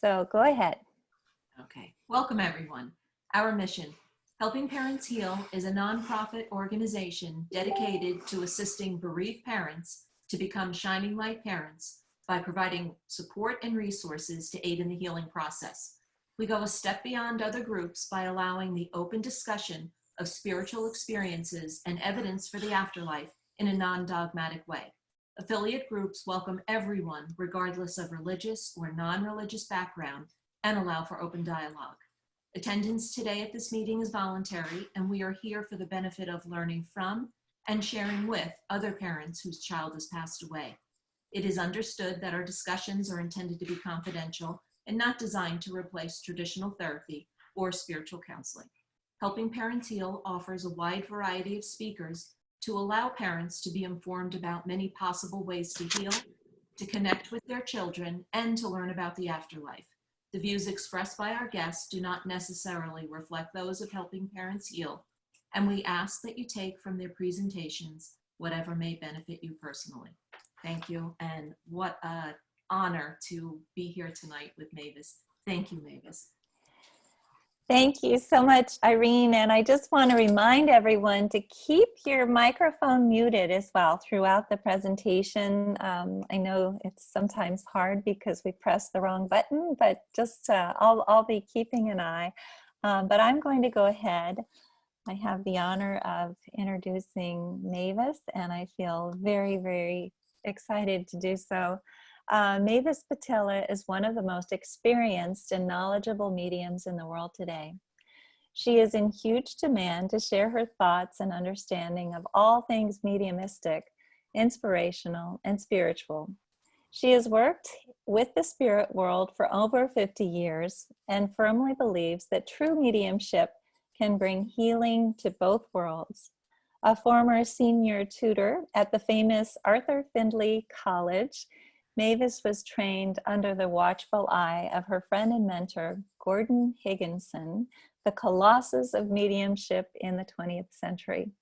So go ahead. Okay, welcome everyone. Our mission, Helping Parents Heal, is a nonprofit organization dedicated to assisting bereaved parents to become shining light parents by providing support and resources to aid in the healing process. We go a step beyond other groups by allowing the open discussion of spiritual experiences and evidence for the afterlife in a non-dogmatic way. Affiliate groups welcome everyone, regardless of religious or non-religious background, and allow for open dialogue. Attendance today at this meeting is voluntary, and we are here for the benefit of learning from and sharing with other parents whose child has passed away. It is understood that our discussions are intended to be confidential and not designed to replace traditional therapy or spiritual counseling. Helping Parents Heal offers a wide variety of speakers to allow parents to be informed about many possible ways to heal, to connect with their children, and to learn about the afterlife. The views expressed by our guests do not necessarily reflect those of Helping Parents Heal, and we ask that you take from their presentations whatever may benefit you personally. Thank you, and what an honor to be here tonight with Mavis. Thank you, Mavis. Thank you so much, Irene. And I just want to remind everyone to keep your microphone muted as well throughout the presentation. I know it's sometimes hard because we press the wrong button, but just I'll be keeping an eye. But I'm going to go ahead. I have the honor of introducing Mavis, and I feel very, very excited to do so. Mavis Pittilla is one of the most experienced and knowledgeable mediums in the world today. She is in huge demand to share her thoughts and understanding of all things mediumistic, inspirational, and spiritual. She has worked with the spirit world for over 50 years and firmly believes that true mediumship can bring healing to both worlds. A former senior tutor at the famous Arthur Findlay College, Mavis was trained under the watchful eye of her friend and mentor, Gordon Higginson, the colossus of mediumship in the 20th century.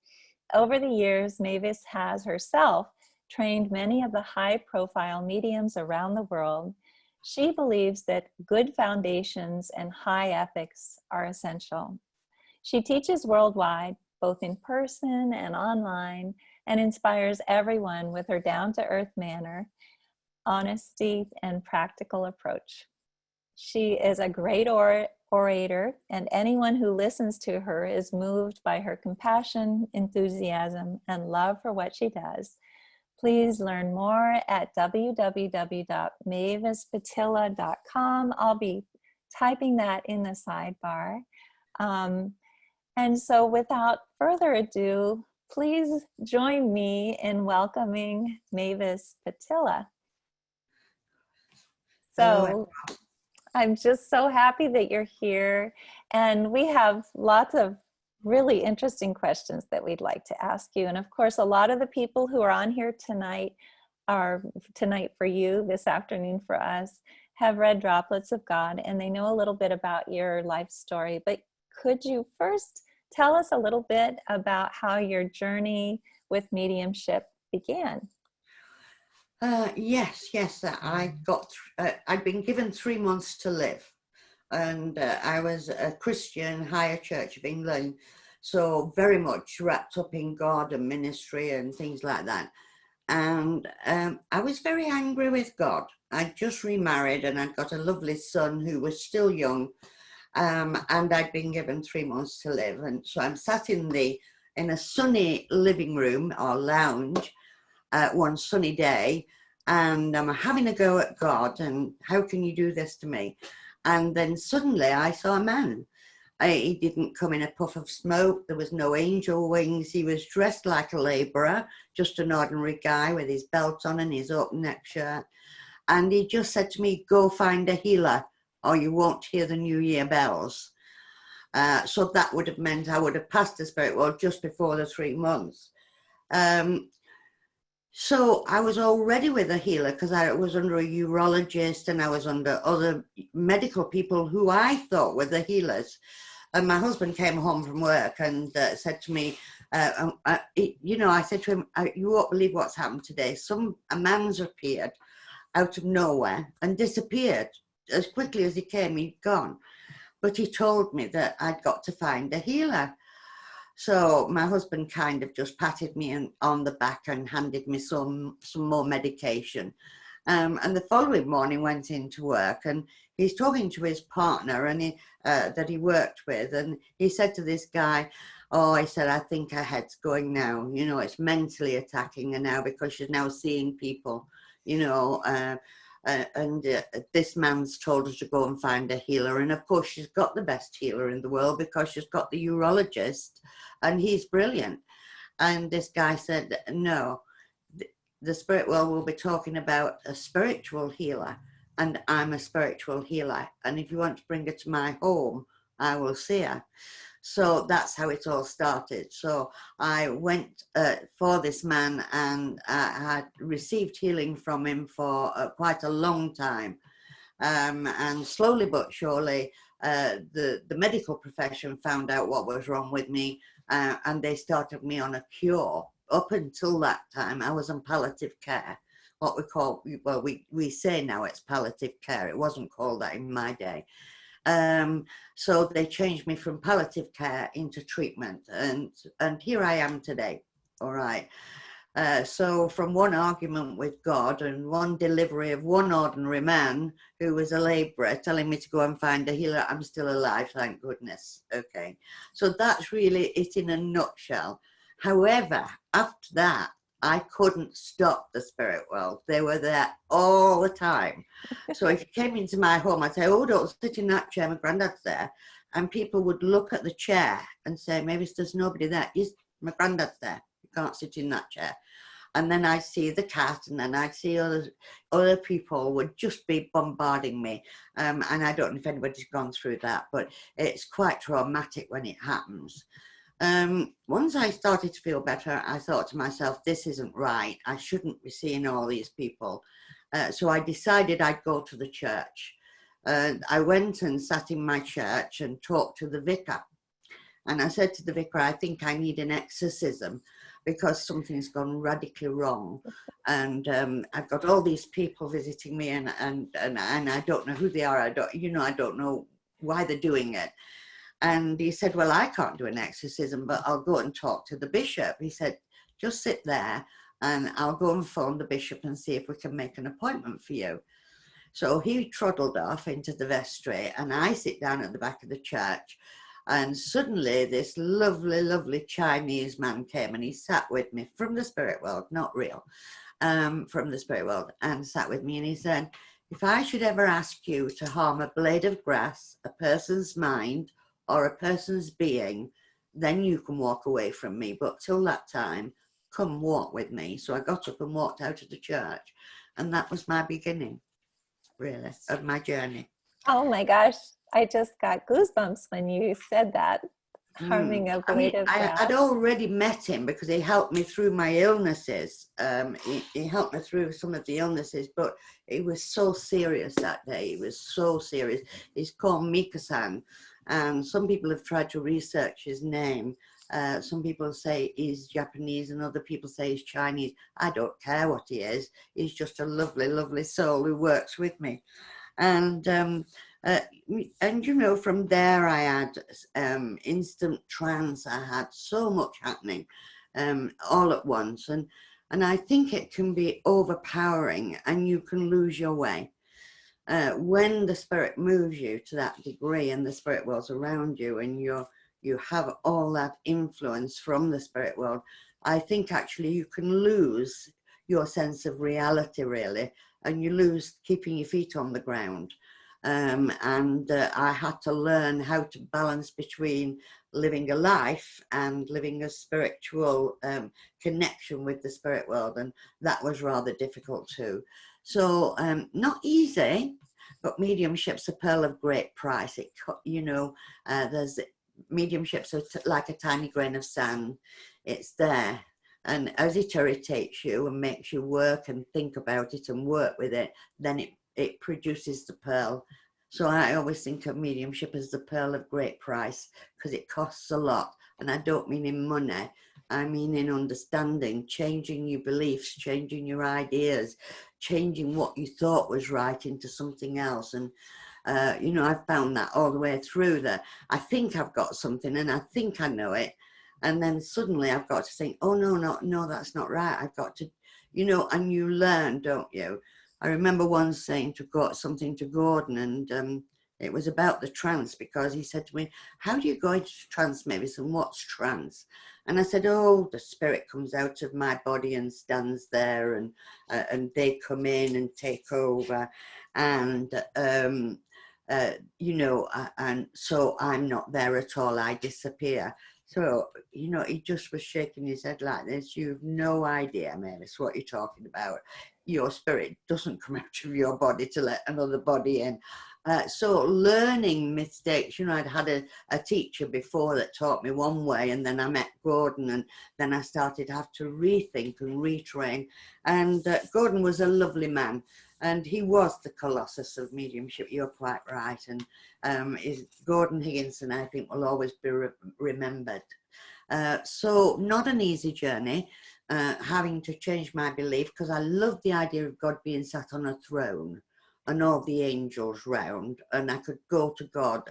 Over the years, Mavis has herself trained many of the high-profile mediums around the world. She believes that good foundations and high ethics are essential. She teaches worldwide, both in person and online, and inspires everyone with her down-to-earth manner, honesty, and practical approach. She is a great orator, and anyone who listens to her is moved by her compassion, enthusiasm, and love for what she does. Please learn more at www.mavispittilla.com. I'll be typing that in the sidebar. And so without further ado, please join me in welcoming Mavis Pittilla. So I'm just so happy that you're here, and we have lots of really interesting questions that we'd like to ask you. And of course, a lot of the people who are on here tonight are tonight for you, this afternoon for us, have read Droplets of God, and they know a little bit about your life story. But could you first tell us a little bit about how your journey with mediumship began? Yes. I'd been given 3 months to live, and I was a Christian, Higher Church of England, so very much wrapped up in God and ministry and things like that. And I was very angry with God. I'd just remarried, and I'd got a lovely son who was still young, and I'd been given 3 months to live. And so I'm sat in a sunny living room or lounge one sunny day, and I'm having a go at God, and how can you do this to me? And then suddenly I saw a man. He didn't come in a puff of smoke. There was no angel wings. He was dressed like a labourer, just an ordinary guy with his belt on and his open neck shirt. And he just said to me, go find a healer or you won't hear the New Year bells. So that would have meant I would have passed the spirit world just before the 3 months. So I was already with a healer because I was under a urologist and I was under other medical people who I thought were the healers. And my husband came home from work and said to me, I said to him, you won't believe what's happened today. A man's appeared out of nowhere and disappeared. as quickly as he came, he'd gone. But he told me that I'd got to find a healer. So my husband kind of just patted me on the back and handed me some more medication. And the following morning went into work, and he's talking to his partner and that he worked with. And he said to this guy, oh, he said, I think her head's going now. You know, it's mentally attacking her now because she's now seeing people, you know. This man's told her to go and find a healer. And of course, she's got the best healer in the world because she's got the urologist, and he's brilliant. And this guy said, no, the spirit world will be talking about a spiritual healer, and I'm a spiritual healer. And if you want to bring her to my home, I will see her. So that's how it all started. So I went for this man, and I had received healing from him for quite a long time. And slowly but surely, the medical profession found out what was wrong with me, and they started me on a cure. Up until that time, I was on palliative care, what we call, well, we say now it's palliative care. It wasn't called that in my day. So they changed me from palliative care into treatment, and here I am today. All right. So from one argument with God and one delivery of one ordinary man who was a labourer telling me to go and find a healer, I'm still alive, thank goodness. Okay. So that's really it in a nutshell. However, after that, I couldn't stop the spirit world. They were there all the time. So if you came into my home, I'd say, oh, don't sit in that chair, my granddad's there. And people would look at the chair and say, maybe there's nobody there. Yes, my granddad's there. You can't sit in that chair. And then I'd see the cat, and then I'd see other people would just be bombarding me. And I don't know if anybody's gone through that, but it's quite traumatic when it happens. Once I started to feel better, I thought to myself, this isn't right. I shouldn't be seeing all these people. So I decided I'd go to the church. I went and sat in my church and talked to the vicar. And I said to the vicar, I think I need an exorcism because something's gone radically wrong. And I've got all these people visiting me, and I don't know who they are. I don't know why they're doing it. And he said, well, I can't do an exorcism, but I'll go and talk to the bishop. He said, just sit there and I'll go and phone the bishop and see if we can make an appointment for you. So he trundled off into the vestry, and I sit down at the back of the church. And suddenly this lovely, lovely Chinese man came, and he sat with me from the spirit world, not real, from the spirit world, and sat with me. And he said, if I should ever ask you to harm a blade of grass, a person's mind, or a person's being, then you can walk away from me. But till that time, come walk with me. So I got up and walked out of the church. And that was my beginning, really, of my journey. Oh my gosh. I just got goosebumps when you said that. Harming a blade of grass. I'd already met him because he helped me through my illnesses. He helped me through some of the illnesses, but it was so serious that day. It was so serious. He's called Mika-san. And some people have tried to research his name. Some people say he's Japanese and other people say he's Chinese. I don't care what he is. He's just a lovely, lovely soul who works with me. And you know, from there I had instant trance. I had so much happening all at once. And I think it can be overpowering and you can lose your way. When the spirit moves you to that degree and the spirit world's around you and you have all that influence from the spirit world, I think actually you can lose your sense of reality, really, and you lose keeping your feet on the ground. I had to learn how to balance between living a life and living a spiritual connection with the spirit world, and that was rather difficult too. So not easy, but mediumship's a pearl of great price. It, you know, there's mediumship's like a tiny grain of sand. It's there, and as it irritates you and makes you work and think about it and work with it, then it produces the pearl. So I always think of mediumship as the pearl of great price because it costs a lot. And I don't mean in money, I mean in understanding, changing your beliefs, changing your ideas, changing what you thought was right into something else. And you know, I've found that all the way through, that I think I've got something and I think I know it, and then suddenly I've got to think, oh no, that's not right. I've got to, you know, and you learn, don't you? I remember once saying something to Gordon, and it was about the trance, because he said to me, how do you go into trance, Mavis, and what's trance? And I said, oh, the spirit comes out of my body and stands there, and they come in and take over, and you know, and so I'm not there at all, I disappear. So, you know, he just was shaking his head like this. You've no idea, Mavis, what you're talking about. Your spirit doesn't come out of your body to let another body in. So learning mistakes, you know, I'd had a teacher before that taught me one way, and then I met Gordon, and then I started to have to rethink and retrain. And Gordon was a lovely man, and he was the colossus of mediumship. You're quite right. And Gordon Higginson, I think, will always be remembered. So not an easy journey, having to change my belief, because I love the idea of God being sat on a throne and all the angels round, and I could go to God,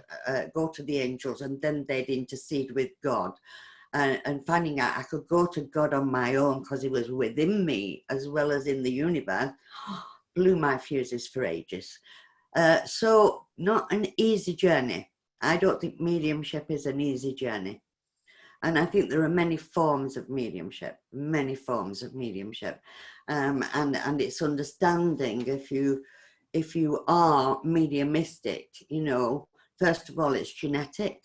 go to the angels, and then they'd intercede with God. And finding out I could go to God on my own because he was within me as well as in the universe, blew my fuses for ages. So not an easy journey. I don't think mediumship is an easy journey. And I think there are many forms of mediumship, many forms of mediumship. And it's understanding if you are mediumistic, you know, first of all, it's genetic.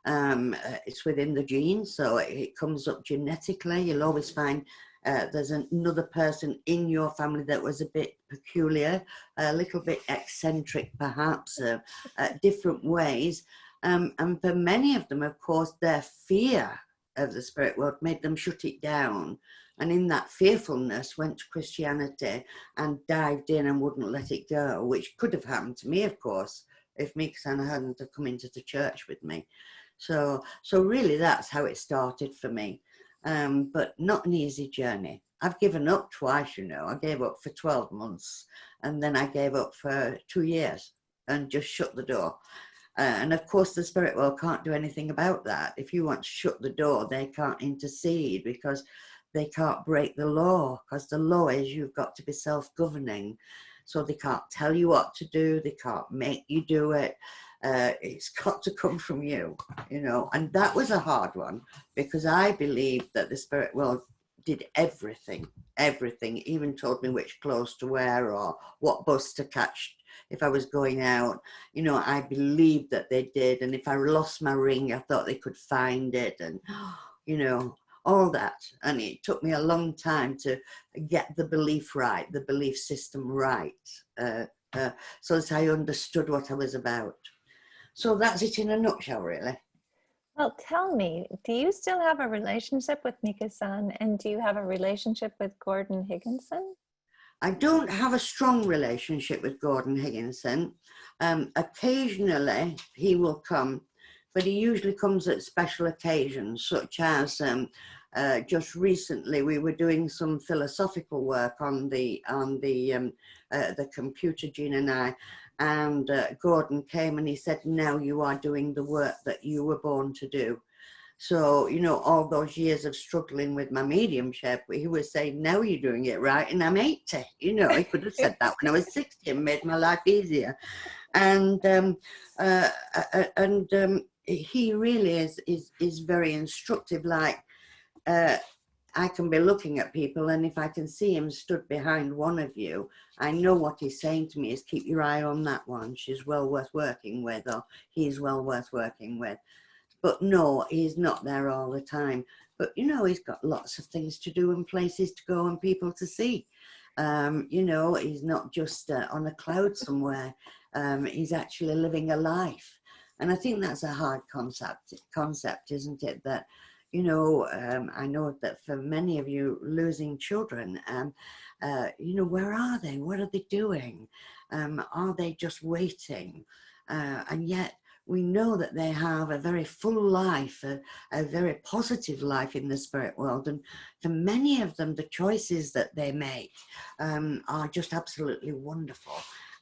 It's within the genes, so it comes up genetically. You'll always find there's another person in your family that was a bit peculiar, a little bit eccentric perhaps, different ways. And for many of them, of course, their fear of the spirit world made them shut it down. And in that fearfulness went to Christianity and dived in and wouldn't let it go, which could have happened to me, of course, if Mika-san hadn't have come into the church with me. So really that's how it started for me. But not an easy journey. I've given up twice, you know. I gave up for 12 months, and then I gave up for 2 years and just shut the door. And of course, the spirit world can't do anything about that. If you want to shut the door, they can't intercede because they can't break the law, because the law is you've got to be self-governing. So they can't tell you what to do. They can't make you do it. It's got to come from you, you know. And that was a hard one, because I believed that the spirit world did everything, even told me which clothes to wear or what bus to catch if I was going out. You know, I believed that they did. And if I lost my ring, I thought they could find it, and, you know, all that. And it took me a long time to get the belief right, the belief system right, so that I understood what I was about. So that's it in a nutshell, really. Well, tell me, do you still have a relationship with Mika-san, and do you have a relationship with Gordon Higginson? I don't have a strong relationship with Gordon Higginson. Occasionally he will come, but he usually comes at special occasions, such as just recently we were doing some philosophical work on the computer, Jean and I, and Gordon came and he said, now you are doing the work that you were born to do. So, you know, all those years of struggling with my mediumship, he was saying, now you're doing it right, and I'm 80. You know, he could have said that when I was 60 and made my life easier. And he really is very instructive. Like, I can be looking at people, and if I can see him stood behind one of you, I know what he's saying to me is, keep your eye on that one. She's well worth working with, or he's well worth working with. But no, he's not there all the time. But, you know, he's got lots of things to do and places to go and people to see. You know, he's not just on a cloud somewhere. He's actually living a life. And I think that's a hard concept, isn't it? That, you know, I know that for many of you losing children, you know, where are they? What are they doing? Are they just waiting? And yet we know that they have a very full life, a very positive life in the spirit world. And for many of them, the choices that they make are just absolutely wonderful.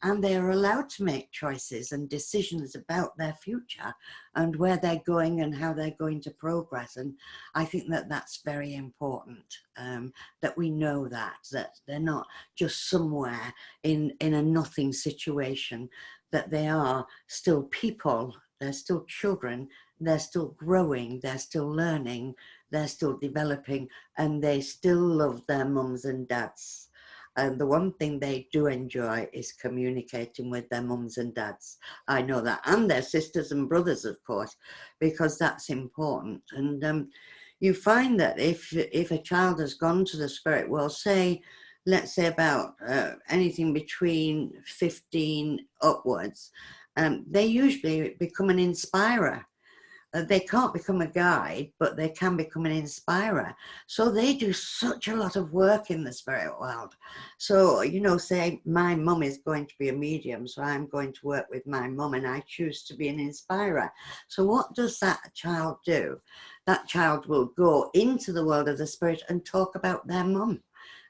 And they are allowed to make choices and decisions about their future and where they're going and how they're going to progress. And I think that that's very important, that we know that they're not just somewhere in a nothing situation, that they are still people, they're still children, they're still growing, they're still learning, they're still developing, and they still love their mums and dads. And the one thing they do enjoy is communicating with their mums and dads. I know that, and their sisters and brothers, of course, because that's important. And you find that if a child has gone to the spirit world, let's say about anything between 15 upwards, they usually become an inspirer. They can't become a guide, but they can become an inspirer. So they do such a lot of work in the spirit world. So, you know, say my mum is going to be a medium, so I'm going to work with my mum and I choose to be an inspirer. So what does that child do? That child will go into the world of the spirit and talk about their mum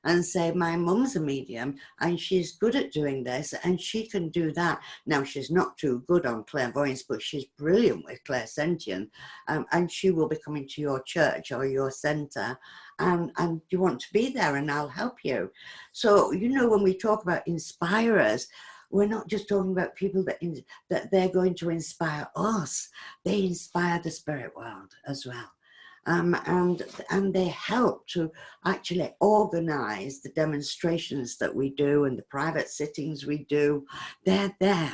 and say, my mum's a medium and she's good at doing this and she can do that. Now, she's not too good on clairvoyance, but she's brilliant with clairsentient, and she will be coming to your church or your centre, and you want to be there and I'll help you. So, you know, when we talk about inspirers, we're not just talking about people that they're going to inspire us. They inspire the spirit world as well. And they help to actually organize the demonstrations that we do and the private sittings we do. They're there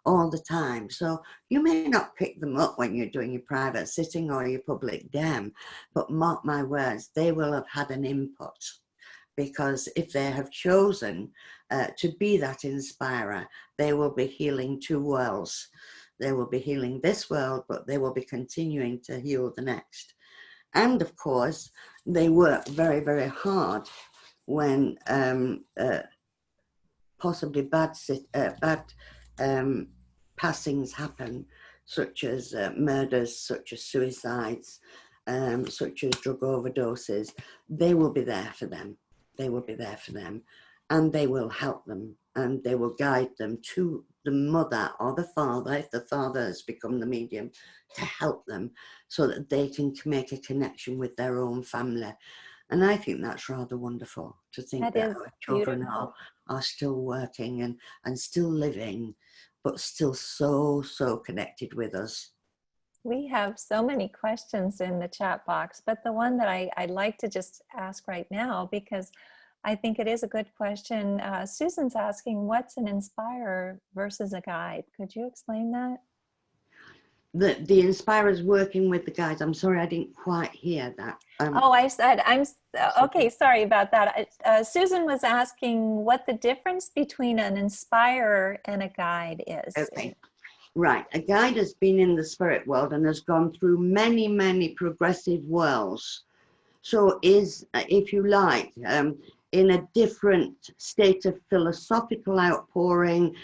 all the time. So you may not pick them up when you're doing your private sitting or your public dem, but mark my words, they will have had an input, because if they have chosen to be that inspirer, they will be healing two worlds. They will be healing this world, but they will be continuing to heal the next. And of course, they work very, very hard when possibly bad passings happen, such as murders, such as suicides, such as drug overdoses. They will be there for them. They will be there for them, and they will help them, and they will guide them to the mother or the father, if the father has become the medium, to help them so that they can make a connection with their own family. And I think that's rather wonderful to think that our children are still working and still living, but still so connected with us. We have so many questions in the chat box, but the one that I'd like to just ask right now, because I think it is a good question. Susan's asking, what's an inspirer versus a guide? Could you explain that? The inspirers working with the guides. I'm sorry, I didn't quite hear that. Okay, sorry about that. Susan was asking what the difference between an inspirer and a guide is. Okay, right. A guide has been in the spirit world and has gone through many, many progressive worlds. So is, if you like, in a different state of philosophical outpouring,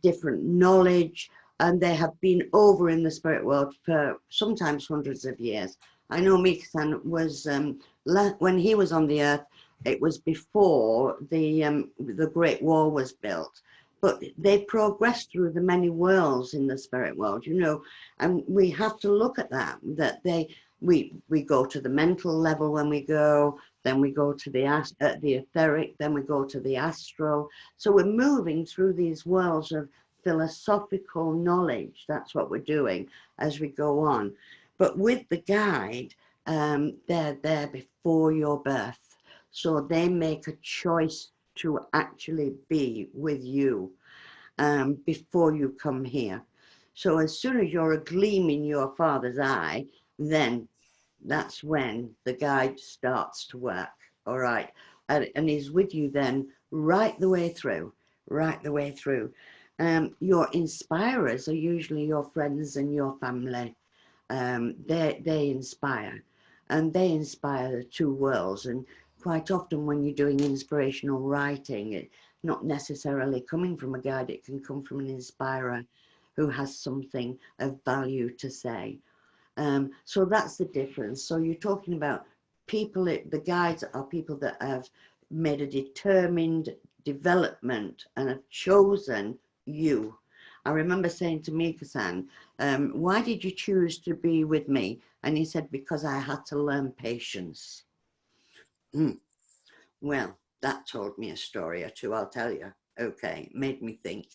different knowledge, and they have been over in the spirit world for sometimes hundreds of years. I know Mika-san was, when he was on the earth, it was before the Great Wall was built. But they progressed through the many worlds in the spirit world, you know, and we have to look at that we go to the mental level when we go, then we go to the etheric, then we go to the astral. So we're moving through these worlds of philosophical knowledge. That's what we're doing as we go on. But with the guide, they're there before your birth. So they make a choice to actually be with you before you come here. So as soon as you're a gleam in your father's eye, then that's when the guide starts to work. All right. And he's with you then right the way through. Your inspirers are usually your friends and your family. They inspire, and they inspire the two worlds. And quite often when you're doing inspirational writing, it's not necessarily coming from a guide, it can come from an inspirer who has something of value to say. So that's the difference. So you're talking about people, the guides are people that have made a determined development and have chosen you. I remember saying to Mika-san, why did you choose to be with me? And he said, because I had to learn patience. Well, that told me a story or two, I'll tell you. Okay, made me think.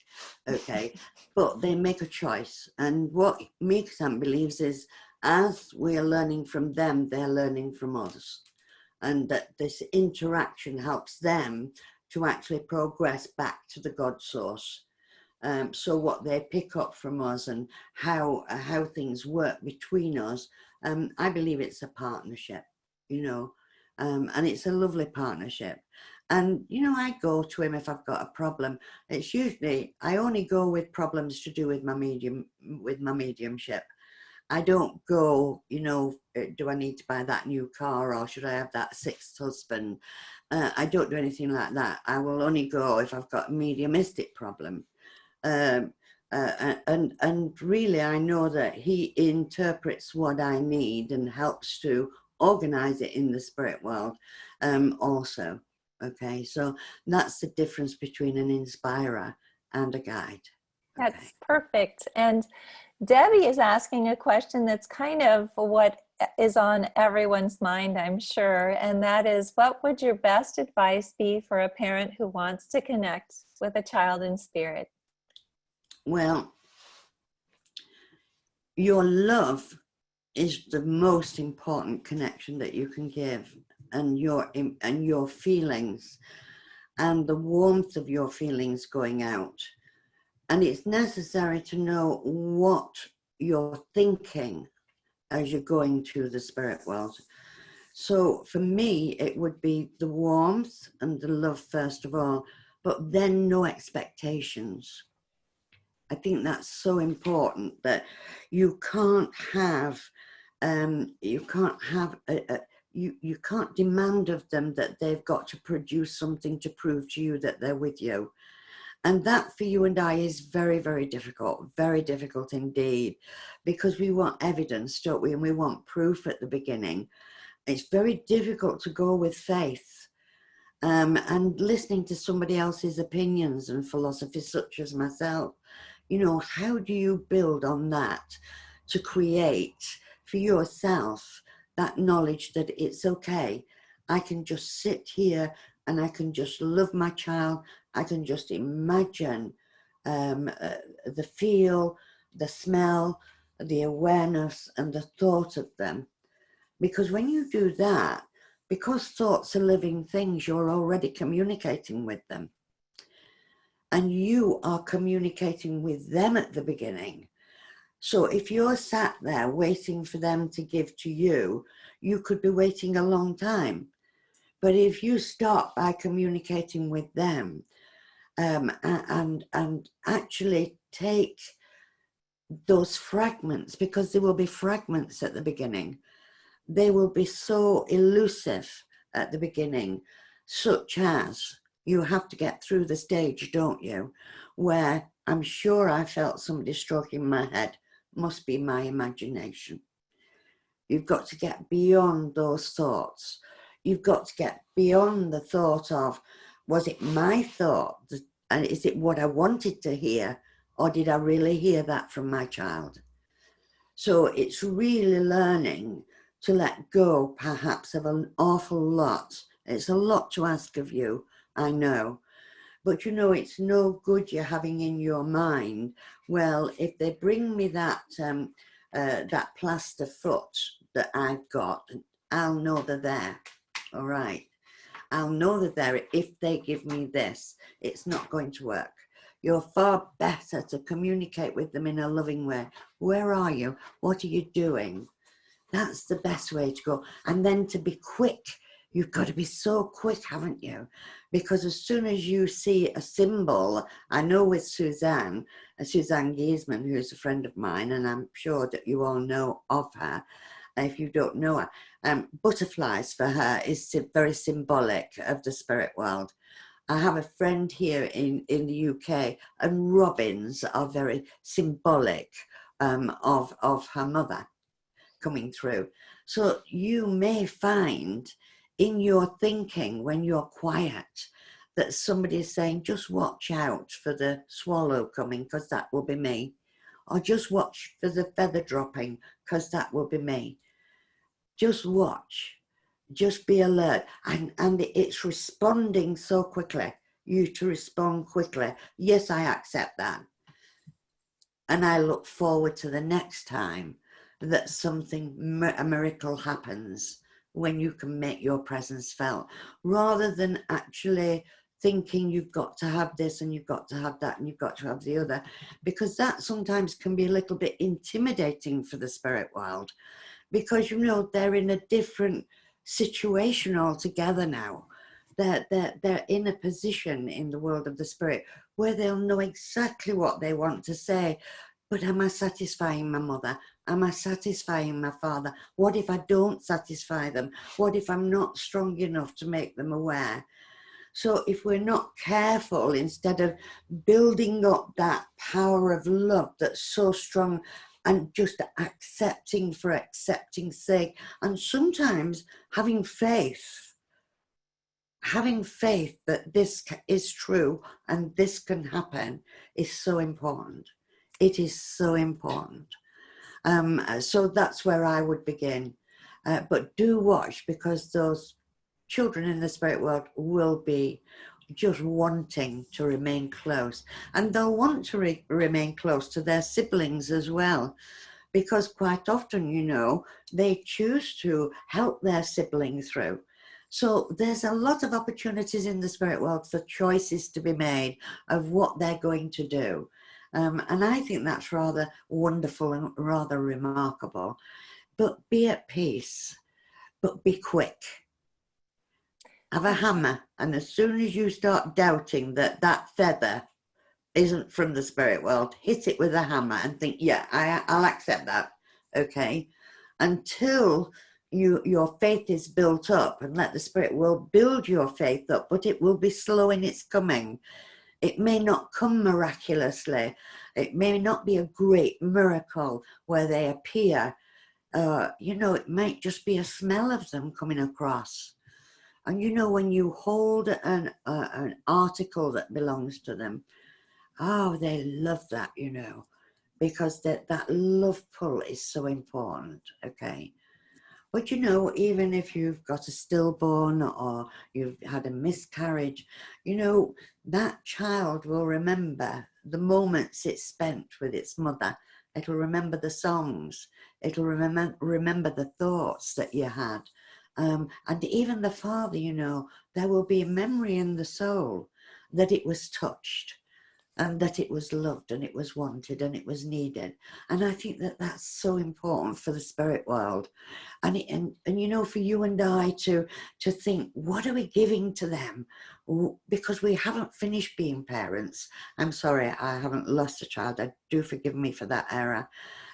Okay, but they make a choice. And what Mika-san believes is, as we're learning from them, they're learning from us. And that this interaction helps them to actually progress back to the God source. So what they pick up from us and how things work between us, I believe it's a partnership, you know, and it's a lovely partnership. And, you know, I go to him if I've got a problem. It's usually, I only go with problems to do with my mediumship. I don't go, you know, do I need to buy that new car, or should I have that sixth husband? I don't do anything like that. I will only go if I've got a mediumistic problem. And really, I know that he interprets what I need and helps to organize it in the spirit world also. Okay, so that's the difference between an inspirer and a guide. Okay. That's perfect. And Debbie is asking a question that's kind of what is on everyone's mind, I'm sure. And that is, what would your best advice be for a parent who wants to connect with a child in spirit? Well, your love is the most important connection that you can give, and your feelings and the warmth of your feelings going out. And it's necessary to know what you're thinking as you're going to the spirit world. So for me, it would be the warmth and the love first of all, but then no expectations. I think that's so important, that you can't have you can't demand of them that they've got to produce something to prove to you that they're with you. And that for you and I is very, very difficult indeed, because we want evidence, don't we? And we want proof at the beginning. It's very difficult to go with faith and listening to somebody else's opinions and philosophies such as myself. You know, how do you build on that to create for yourself that knowledge that it's okay? I can just sit here and I can just love my child. I can just imagine the feel, the smell, the awareness and the thought of them. Because when you do that, because thoughts are living things, you're already communicating with them. And you are communicating with them at the beginning. So if you're sat there waiting for them to give to you, you could be waiting a long time. But if you start by communicating with them and actually take those fragments, because there will be fragments at the beginning, they will be so elusive at the beginning, such as, you have to get through the stage, don't you, where I'm sure I felt somebody stroking my head. Must be my imagination. You've got to get beyond those thoughts. You've got to get beyond the thought of, was it my thought? And is it what I wanted to hear? Or did I really hear that from my child? So it's really learning to let go, perhaps, of an awful lot. It's a lot to ask of you, I know. But you know, it's no good you're having in your mind, well, if they bring me that that plaster foot that I've got, I'll know they're there. All right. I'll know they're there if they give me this. It's not going to work. You're far better to communicate with them in a loving way. Where are you? What are you doing? That's the best way to go. And then to be quick. You've got to be so quick, haven't you? Because as soon as you see a symbol, I know with Suzanne Giesman, who's a friend of mine, and I'm sure that you all know of her, if you don't know her, butterflies for her is very symbolic of the spirit world. I have a friend here in the UK, and robins are very symbolic of her mother coming through. So you may find in your thinking when you're quiet that somebody is saying, just watch out for the swallow coming because that will be me. Or just watch for the feather dropping because that will be me. Just watch. Just be alert. And it's responding so quickly. You to respond quickly. Yes, I accept that. And I look forward to the next time that something, a miracle happens when you can make your presence felt, rather than actually thinking you've got to have this and you've got to have that and you've got to have the other, because that sometimes can be a little bit intimidating for the spirit world, because, you know, they're in a different situation altogether now. They're in a position in the world of the spirit where they'll know exactly what they want to say. But am I satisfying my mother? Am I satisfying my father? What if I don't satisfy them? What if I'm not strong enough to make them aware? So if we're not careful, instead of building up that power of love that's so strong and just accepting for accepting's sake, and sometimes having faith that this is true and this can happen is so important. It is so important. So that's where I would begin. But do watch, because those children in the spirit world will be just wanting to remain close. And they'll want to remain close to their siblings as well, because quite often, you know, they choose to help their sibling through. So there's a lot of opportunities in the spirit world for choices to be made of what they're going to do. And I think that's rather wonderful and rather remarkable. But be at peace, but be quick. Have a hammer, and as soon as you start doubting that that feather isn't from the spirit world, hit it with a hammer and think, yeah, I'll accept that, okay? Until your faith is built up, and let the spirit world build your faith up, but it will be slow in its coming. It may not come miraculously. It may not be a great miracle where they appear. You know, it might just be a smell of them coming across. And you know, when you hold an article that belongs to them, oh, they love that, you know, because that love pull is so important, okay? But you know, even if you've got a stillborn or you've had a miscarriage, you know, that child will remember the moments it spent with its mother. It'll remember the songs. It'll remember the thoughts that you had. And even the father, you know, there will be a memory in the soul that it was touched, and that it was loved, and it was wanted, and it was needed. And I think that that's so important for the spirit world. And you know, for you and I to think, what are we giving to them? Because we haven't finished being parents. I'm sorry, I haven't lost a child. Do forgive me for that error.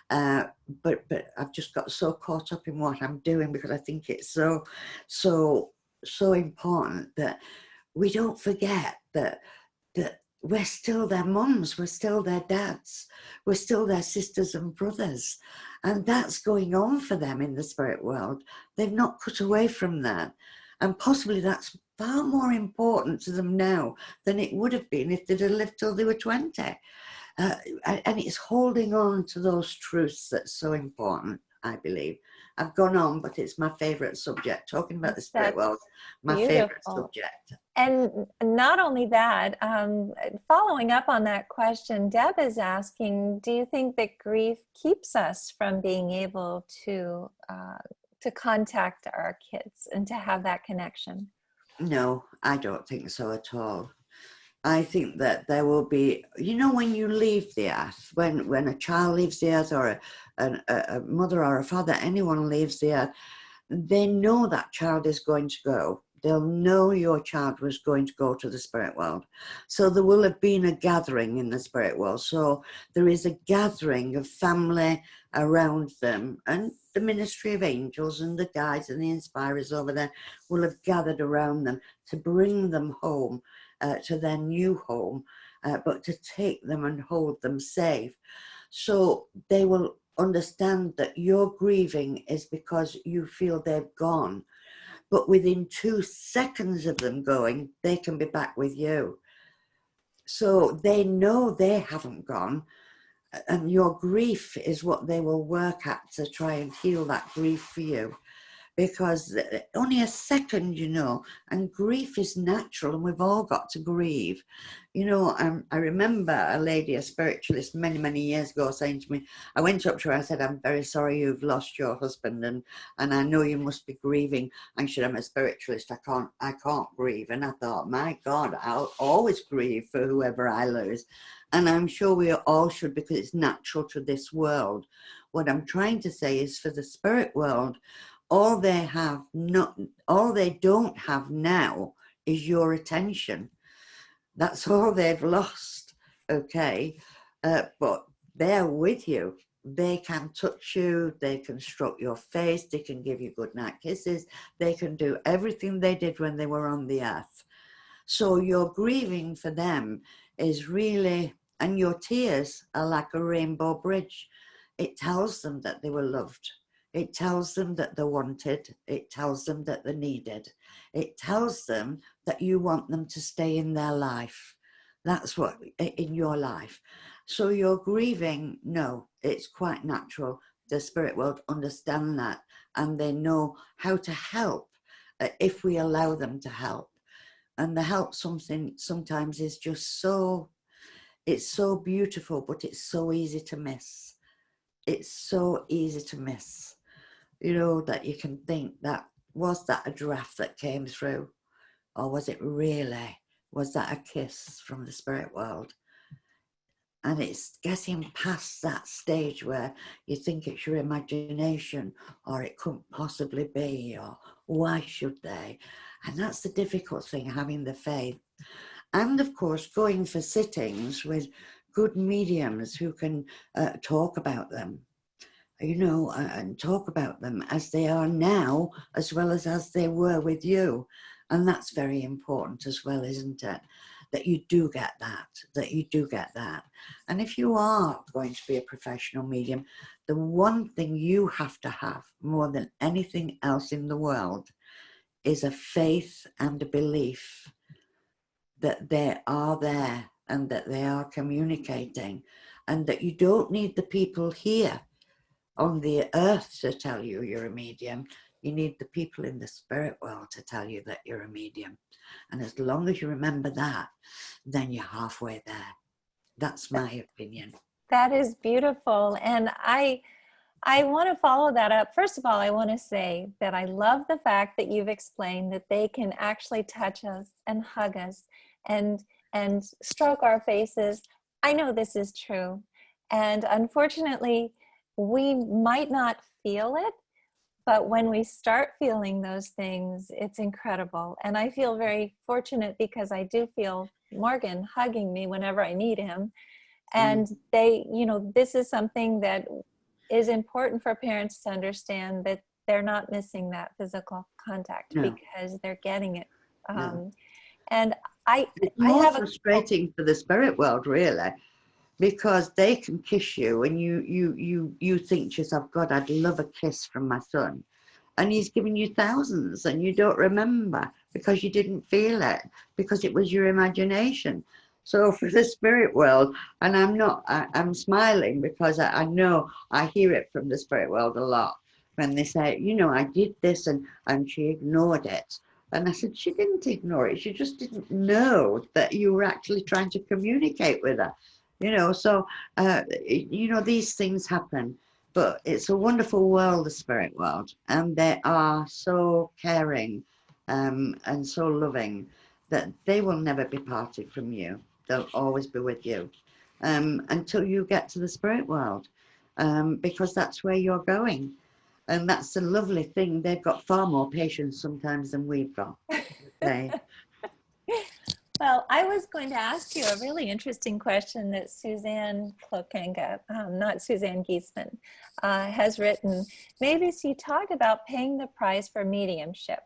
But I've just got so caught up in what I'm doing, because I think it's so important that we don't forget that we're still their mums, we're still their dads, we're still their sisters and brothers. And that's going on for them in the spirit world. They've not cut away from that. And possibly that's far more important to them now than it would have been if they'd have lived till they were 20. And it's holding on to those truths that's so important, I believe. I've gone on, but it's my favourite subject. Talking about the spirit world, my favourite subject. And not only that, following up on that question, Deb is asking, do you think that grief keeps us from being able to contact our kids and to have that connection? No, I don't think so at all. I think that there will be, you know, when you leave the earth, when a child leaves the earth, or a mother or a father, anyone leaves the earth, they know that child is going to go. They'll know your child was going to go to the spirit world. So there will have been a gathering in the spirit world. So there is a gathering of family around them, and the ministry of angels and the guides and the inspirers over there will have gathered around them to bring them home. to their new home, but to take them and hold them safe. So they will understand that your grieving is because you feel they've gone. But within 2 seconds of them going, they can be back with you. So they know they haven't gone. And your grief is what they will work at to try and heal that grief for you. Because only a second, you know, and grief is natural, and we've all got to grieve. You know, I remember a lady, a spiritualist, many, many years ago saying to me, I went up to her, I said, I'm very sorry you've lost your husband, and I know you must be grieving. And she said, I'm a spiritualist, I can't grieve. And I thought, my God, I'll always grieve for whoever I lose. And I'm sure we all should, because it's natural to this world. What I'm trying to say is, for the spirit world, all they don't have now is your attention. That's all they've lost, okay? But they're with you. They can touch you, they can stroke your face, they can give you goodnight kisses, they can do everything they did when they were on the earth. So your grieving for them is really, and your tears are like a rainbow bridge. It tells them that they were loved. It tells them that they're wanted. It tells them that they're needed. It tells them that you want them to stay in their life. That's what, in your life. So you're grieving, no, it's quite natural. The spirit world understand that, and they know how to help if we allow them to help. And the help sometimes is just so, it's so beautiful, but it's so easy to miss. It's so easy to miss. You know, that you can think, that was that a draft that came through, or was it really, was that a kiss from the spirit world? And it's getting past that stage where you think it's your imagination, or it couldn't possibly be, or why should they? And that's the difficult thing, having the faith. And of course, going for sittings with good mediums who can talk about them, you know, and talk about them as they are now, as well as they were with you. And that's very important as well, isn't it? That you do get that you do get that. And if you are going to be a professional medium, the one thing you have to have more than anything else in the world is a faith and a belief that they are there and that they are communicating, and that you don't need the people here on the earth to tell you you're a medium. You need the people in the spirit world to tell you that you're a medium. And as long as you remember that, then you're halfway there. That's my opinion. That is beautiful. And I want to follow that up. First of all, I want to say that I love the fact that you've explained that they can actually touch us and hug us and stroke our faces. I know this is true. And unfortunately, we might not feel it, but when we start feeling those things, it's incredible. And I feel very fortunate because I do feel Morgan hugging me whenever I need him. And they, you know, this is something that is important for parents to understand, that they're not missing that physical contact because they're getting it. And it's more frustrating for the spirit world, really, because they can kiss you and you think to yourself, God, I'd love a kiss from my son. And he's giving you thousands and you don't remember because you didn't feel it, because it was your imagination. So for the spirit world, and I'm smiling because I know I hear it from the spirit world a lot when they say, you know, I did this and she ignored it. And I said, she didn't ignore it. She just didn't know that you were actually trying to communicate with her. You know, so, you know, these things happen. But it's a wonderful world, the spirit world. And they are so caring and so loving that they will never be parted from you. They'll always be with you until you get to the spirit world, because that's where you're going. And that's a lovely thing. They've got far more patience sometimes than we've got. Okay. Well, I was going to ask you a really interesting question that Suzanne Klokanga, not Suzanne Giesman, has written. Mavis, you talk about paying the price for mediumship.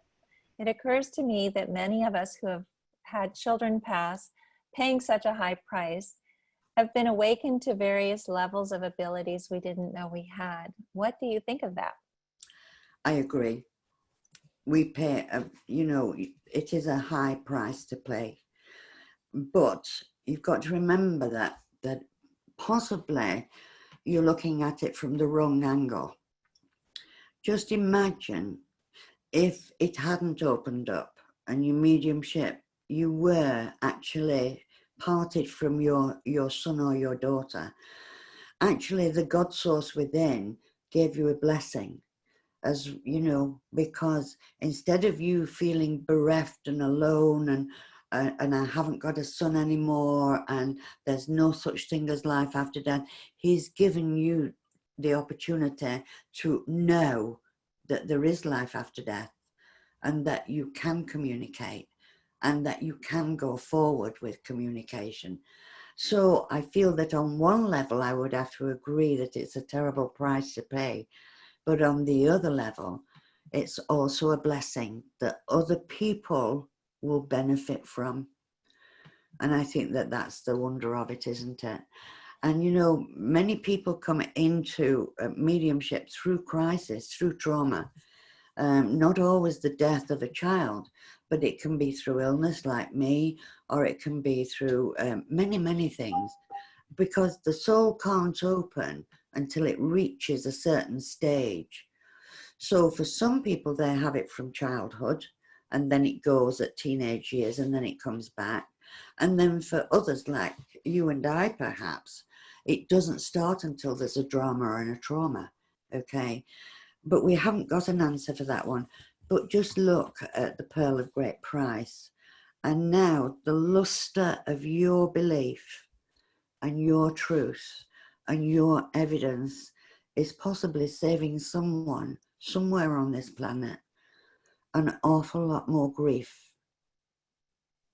It occurs to me that many of us who have had children pass, paying such a high price, have been awakened to various levels of abilities we didn't know we had. What do you think of that? I agree. We pay, you know, it is a high price to pay. But you've got to remember that possibly you're looking at it from the wrong angle. Just imagine if it hadn't opened up and your mediumship, you were actually parted from your son or your daughter. Actually, the God source within gave you a blessing, as you know, because instead of you feeling bereft and alone and I haven't got a son anymore and there's no such thing as life after death, he's given you the opportunity to know that there is life after death and that you can communicate and that you can go forward with communication. So I feel that on one level, I would have to agree that it's a terrible price to pay. But on the other level, it's also a blessing that other people will benefit from. And I think that that's the wonder of it, isn't it? And, you know, many people come into mediumship through crisis, through trauma. Not always the death of a child, but it can be through illness like me, or it can be through many, many things, because the soul can't open until it reaches a certain stage. So for some people, they have it from childhood, and then it goes at teenage years, and then it comes back. And then for others, like you and I, perhaps, it doesn't start until there's a drama and a trauma, okay? But we haven't got an answer for that one. But just look at the pearl of great price. And now the luster of your belief and your truth and your evidence is possibly saving someone somewhere on this planet an awful lot more grief.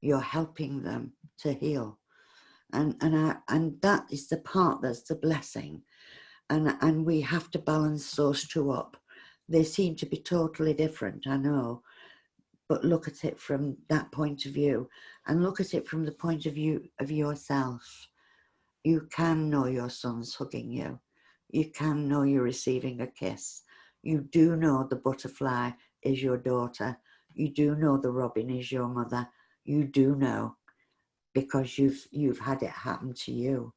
You're helping them to heal. And that is the part that's the blessing. And we have to balance those two up. They seem to be totally different, I know, but look at it from that point of view, and look at it from the point of view of yourself. You can know your son's hugging you. You can know you're receiving a kiss. You do know the butterfly is your daughter. You do know the robin is your mother. You do know, because you've had it happen to you.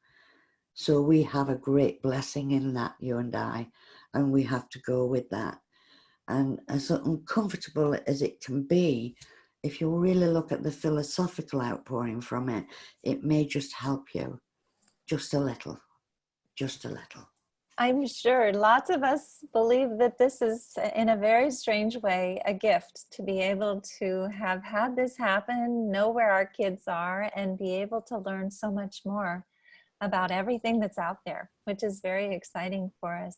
So we have a great blessing in that, you and I, and we have to go with that. And as uncomfortable as it can be, if you really look at the philosophical outpouring from it, it may just help you just a little, just a little. I'm sure lots of us believe that this is, in a very strange way, a gift to be able to have had this happen, know where our kids are, and be able to learn so much more about everything that's out there, which is very exciting for us.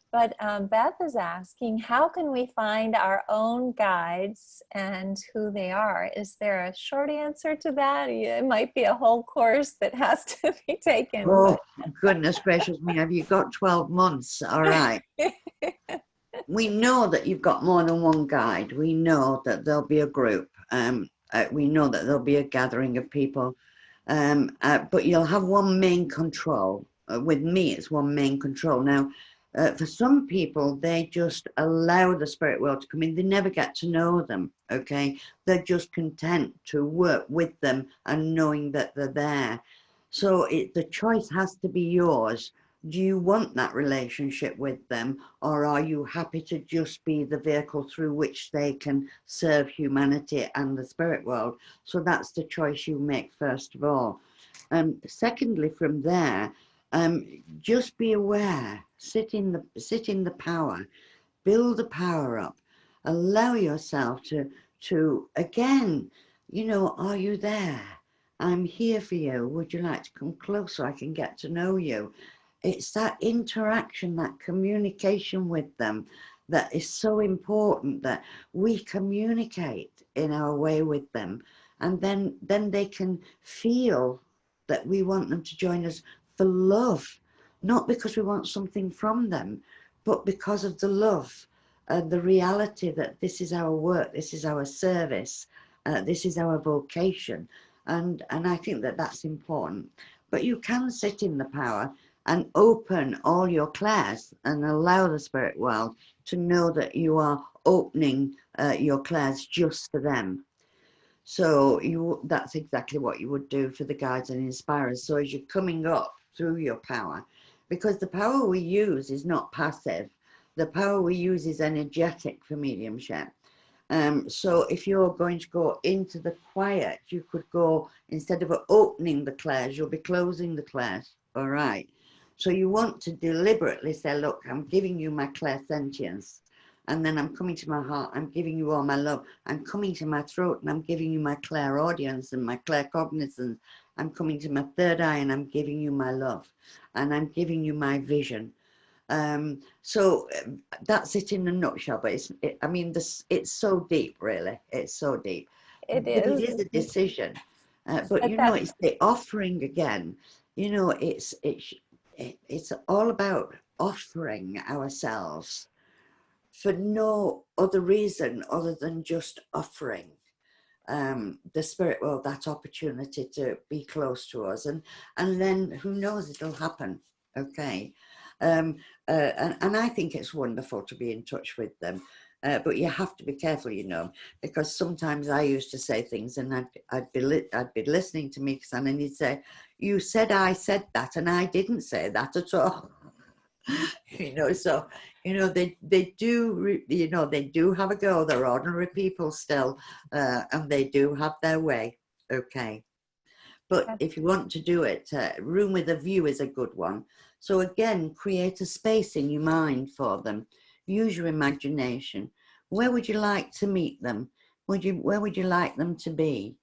But Beth is asking, how can we find our own guides and who they are? Is there a short answer to that? It might be a whole course that has to be taken. Oh, goodness gracious me, have you got 12 months? All right. We know that you've got more than one guide. We know that there'll be a group. We know that there'll be a gathering of people. But you'll have one main control. With me, it's one main control. Now, for some people, they just allow the spirit world to come in. They never get to know them, okay? They're just content to work with them and knowing that they're there. So the choice has to be yours. Do you want that relationship with them, or are you happy to just be the vehicle through which they can serve humanity and the spirit world? So that's the choice you make, first of all. Secondly, from there, just be aware, sit in the power, build the power up, allow yourself to again, you know, are you there? I'm here for you. Would you like to come closer? I can get to know you. It's that interaction, that communication with them that is so important, that we communicate in our way with them, and then they can feel that we want them to join us for love, not because we want something from them, but because of the love, the reality that this is our work, this is our service. This is our vocation. And I think that that's important. But you can sit in the power and open all your clairs and allow the spirit world to know that you are opening your clairs just for them. So that's exactly what you would do for the guides and inspirers. So as you're coming up through your power, because the power we use is not passive, the power we use is energetic for mediumship. So if you're going to go into the quiet, you could go, instead of opening the clairs, you'll be closing the clairs. All right. So you want to deliberately say, look, I'm giving you my clairsentience. And then I'm coming to my heart, I'm giving you all my love. I'm coming to my throat and I'm giving you my clairaudience and my claircognizance. I'm coming to my third eye and I'm giving you my love. And I'm giving you my vision. So that's it in a nutshell, but I mean, it's so deep, really. It's so deep. It But it is. is a decision. But you know, That, it's the offering again. You know, it's all about offering ourselves for no other reason other than just offering the spirit world that opportunity to be close to us, and then who knows, it'll happen. Okay. And I think it's wonderful to be in touch with them, but you have to be careful, you know, because sometimes I used to say things and I'd be listening to me, and then he'd say, you said I said that and I didn't say that at all. You know, so you know, they do, you know, they do have a go. They're ordinary people still, and they do have their way. Okay. But if you want to do it, room with a view is a good one. So again, create a space in your mind for them. Use your imagination. Where would you like to meet them? Where would you like them to be?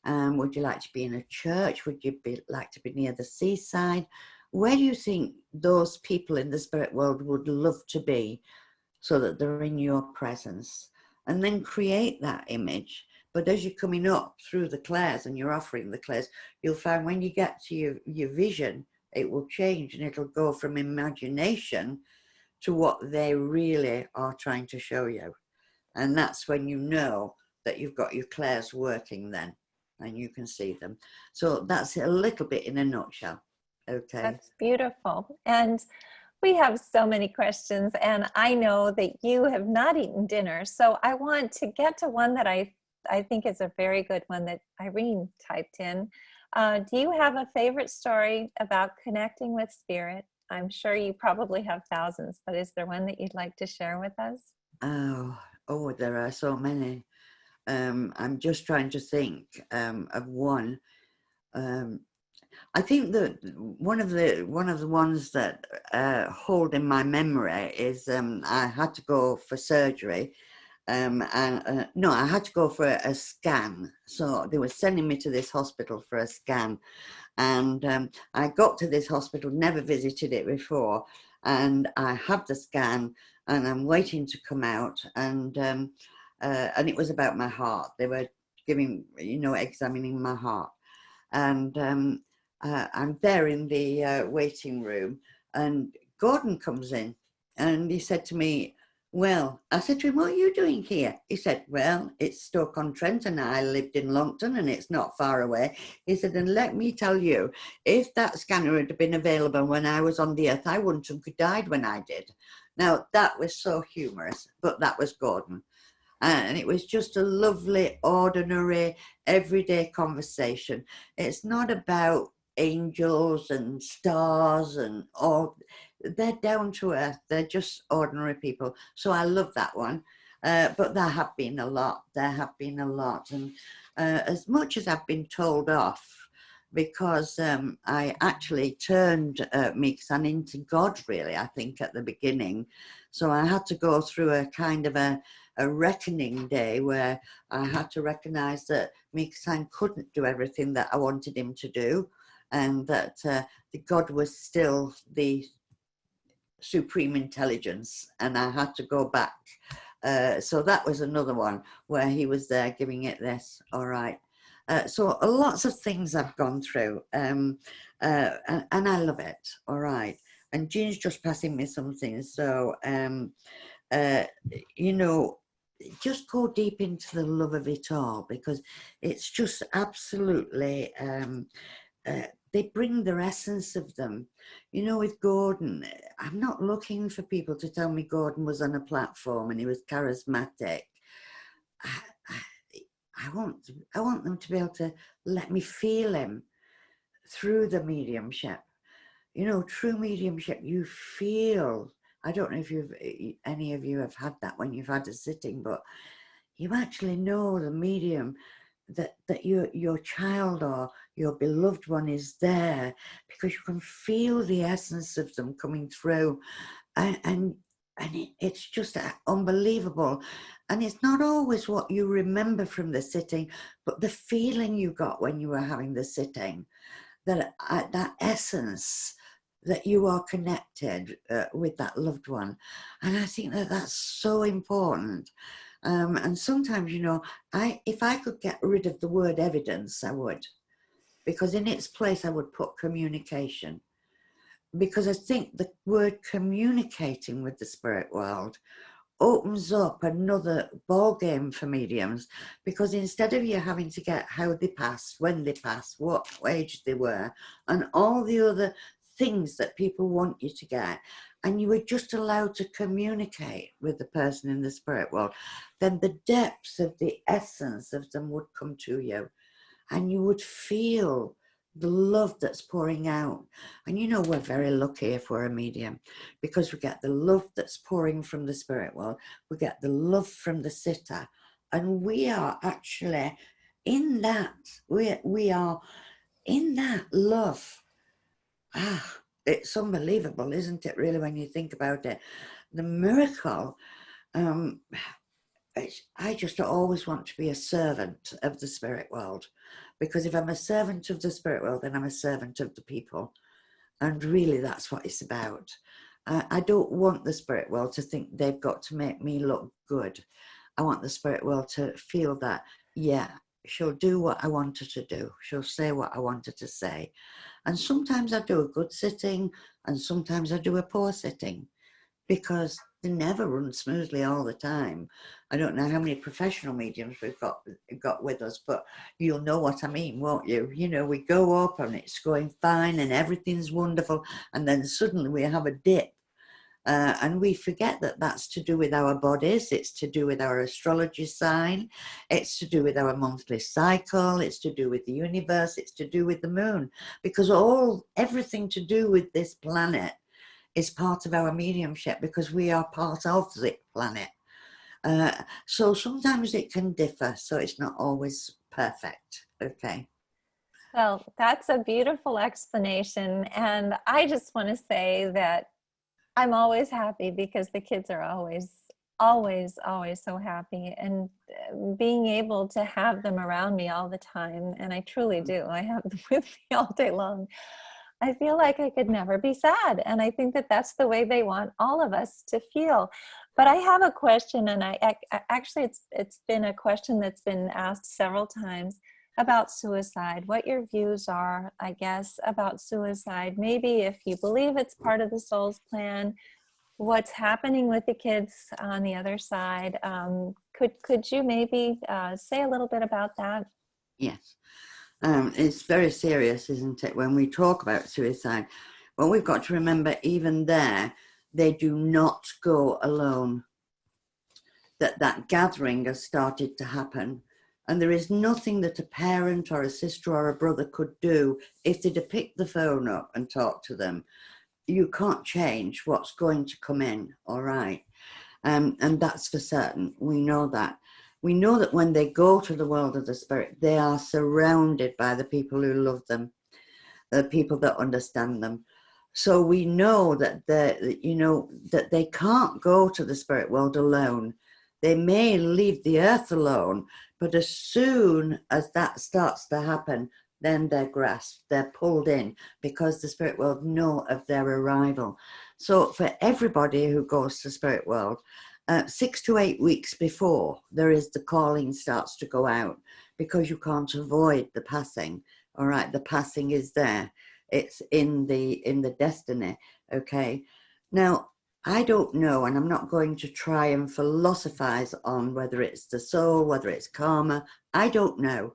Would you like to be in a church? Would you like to be near the seaside? Where do you think those people in the spirit world would love to be, so that they're in your presence? And then create that image. But as you're coming up through the clairs and you're offering the clairs, you'll find when you get to your vision, it will change, and it'll go from imagination to what they really are trying to show you. And that's when you know that you've got your clairs working then, and you can see them. So that's a little bit in a nutshell. Okay. that's beautiful. And we have so many questions, and I know that you have not eaten dinner. So I want to get to one that I think is a very good one that Irene typed in. Do you have a favorite story about connecting with spirit? I'm sure you probably have thousands, but is there one that you'd like to share with us? Oh, there are so many. I'm just trying to think of one. I think that one of the ones that hold in my memory is I had to go for surgery, and no, I had to go for a scan. So they were sending me to this hospital for a scan, and I got to this hospital, never visited it before, and I had the scan, and I'm waiting to come out, and it was about my heart. They were examining my heart, and I'm there in the waiting room, and Gordon comes in, and he said to me, well, I said to him, what are you doing here? He said, well, it's Stoke-on-Trent and I lived in Longton and it's not far away. He said, and let me tell you, if that scanner had been available when I was on the earth, I wouldn't have died when I did. Now, that was so humorous, but that was Gordon. And it was just a lovely, ordinary, everyday conversation. It's not about angels and stars and all. They're down to earth. They're just ordinary people. So I love that one. But there have been a lot. And as much as I've been told off, because I actually turned Mixan into God, really, I think, at the beginning. So I had to go through a kind of a reckoning day where I had to recognize that Mixan couldn't do everything that I wanted him to do, and that the God was still the supreme intelligence, and I had to go back. So that was another one where he was there giving it this. All right. So lots of things I've gone through, and I love it. All right. And Jean's just passing me something. So, you know, just go deep into the love of it all, because it's just absolutely, they bring their essence of them. You know, with Gordon, I'm not looking for people to tell me Gordon was on a platform and he was charismatic. I, I want them to be able to let me feel him through the mediumship. You know, true mediumship, you feel. I don't know if any of you have had that when you've had a sitting, but you actually know the medium, that your child or your beloved one is there, because you can feel the essence of them coming through, and it's just unbelievable. And it's not always what you remember from the sitting, but the feeling you got when you were having the sitting, that essence, that you are connected with that loved one. And I think that that's so important. And sometimes, you know, if I could get rid of the word evidence, I would, because in its place I would put communication, because I think the word communicating with the spirit world opens up another ball game for mediums, because instead of you having to get how they passed, when they passed, what age they were, and all the other things that people want you to get, and you were just allowed to communicate with the person in the spirit world, then the depths of the essence of them would come to you, and you would feel the love that's pouring out. And you know, we're very lucky if we're a medium, because we get the love that's pouring from the spirit world, we get the love from the sitter, and we are actually in that, we are in that love. It's unbelievable, isn't it, really, when you think about it? The miracle. I just always want to be a servant of the spirit world, because if I'm a servant of the spirit world, then I'm a servant of the people. And really, that's what it's about. I don't want the spirit world to think they've got to make me look good. I want the spirit world to feel that, yeah, she'll do what I want her to do. She'll say what I want her to say. And sometimes I do a good sitting, and sometimes I do a poor sitting, because they never run smoothly all the time. I don't know how many professional mediums we've got with us, but you'll know what I mean, won't you? You know, we go up and it's going fine and everything's wonderful, and then suddenly we have a dip. And we forget that that's to do with our bodies, it's to do with our astrology sign, it's to do with our monthly cycle, it's to do with the universe, it's to do with the moon, because everything to do with this planet is part of our mediumship, because we are part of the planet. So sometimes it can differ, so it's not always perfect. Okay. Well, that's a beautiful explanation. And I just want to say that I'm always happy, because the kids are always so happy, and being able to have them around me all the time. And I truly do. I have them with me all day long. I feel like I could never be sad. And I think that that's the way they want all of us to feel. But I have a question, and actually it's been a question that's been asked several times about suicide, what your views are, I guess, about suicide. Maybe if you believe it's part of the soul's plan, what's happening with the kids on the other side. Could you maybe say a little bit about that? Yes. It's very serious, isn't it, when we talk about suicide? Well, we've got to remember, even there, they do not go alone. That gathering has started to happen. And there is nothing that a parent or a sister or a brother could do if they'd have picked the phone up and talked to them. You can't change what's going to come in, all right? And that's for certain. We know that. We know that when they go to the world of the spirit, they are surrounded by the people who love them, the people that understand them. So we know that that they can't go to the spirit world alone. They may leave the earth alone, but as soon as that starts to happen, then they're grasped, they're pulled in, because the spirit world know of their arrival. So for everybody who goes to the spirit world, 6 to 8 weeks before the calling starts to go out, because you can't avoid the passing. All right, the passing is there. It's in the destiny. Okay. Now, I don't know, and I'm not going to try and philosophize on whether it's the soul, whether it's karma. I don't know.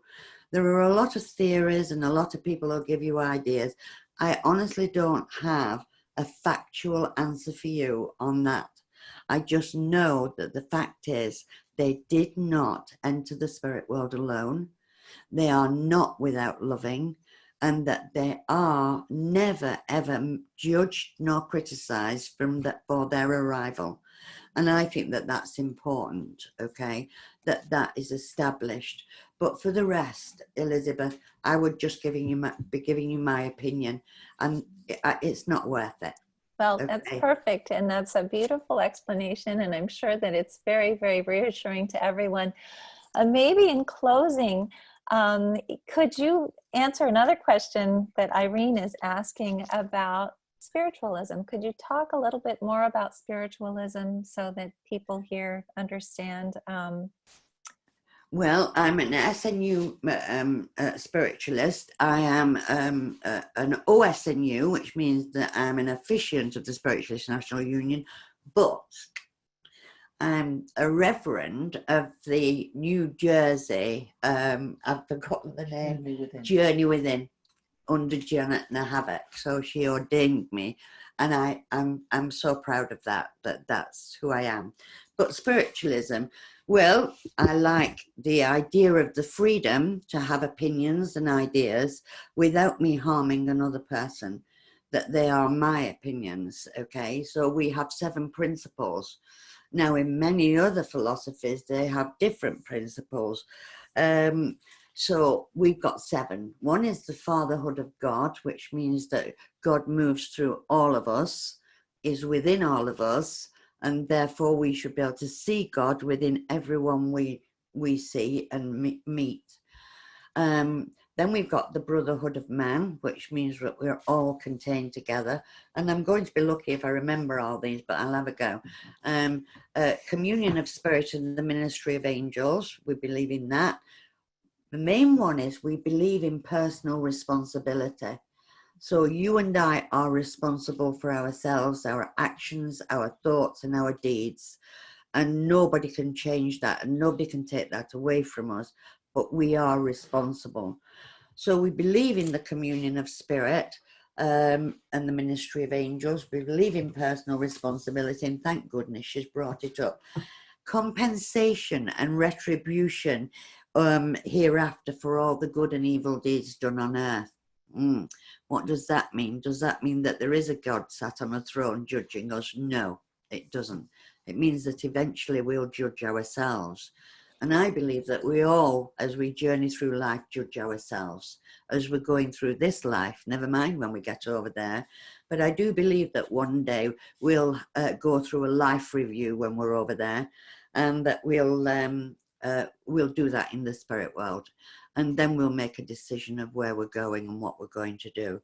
There are a lot of theories and a lot of people will give you ideas. I honestly don't have a factual answer for you on that. I just know that the fact is they did not enter the spirit world alone. They are not without loving, and that they are never ever judged nor criticized for their arrival. And I think that that's important, okay, that is established. But for the rest, Elizabeth, I would just be giving you my opinion, and it's not worth it. Well, Okay. that's perfect. And that's a beautiful explanation. And I'm sure that it's very, very reassuring to everyone. Maybe in closing, could you answer another question that Irene is asking about spiritualism? Could you talk a little bit more about spiritualism so that people here understand? Well, I'm an SNU spiritualist. I am an OSNU, which means that I'm an officiant of the Spiritualist National Union, but I'm a reverend of the New Jersey, I've forgotten the name, Journey Within, under Janet Nahavik. So she ordained me, and I'm so proud of that's who I am. But spiritualism, well, I like the idea of the freedom to have opinions and ideas without me harming another person, that they are my opinions, okay? So we have 7 principles. Now, in many other philosophies, they have different principles. So we've got 7. One is the fatherhood of God, which means that God moves through all of us, is within all of us, and therefore we should be able to see God within everyone we see and meet. Then we've got the brotherhood of man, which means that we're all contained together. And I'm going to be lucky if I remember all these, but I'll have a go. Communion of spirit and the ministry of angels. We believe in that. The main one is we believe in personal responsibility. So you and I are responsible for ourselves, our actions, our thoughts, and our deeds. And nobody can change that, and nobody can take that away from us, but we are responsible. So we believe in the communion of spirit and the ministry of angels. We believe in personal responsibility, and thank goodness she's brought it up. Compensation and retribution hereafter for all the good and evil deeds done on earth. What does that mean? Does that mean that there is a God sat on a throne judging us? No, it doesn't. It means that eventually we'll judge ourselves. And I believe that we all, as we journey through life, judge ourselves as we're going through this life, never mind when we get over there. But I do believe that one day we'll go through a life review when we're over there, and that we'll do that in the spirit world. And then we'll make a decision of where we're going and what we're going to do.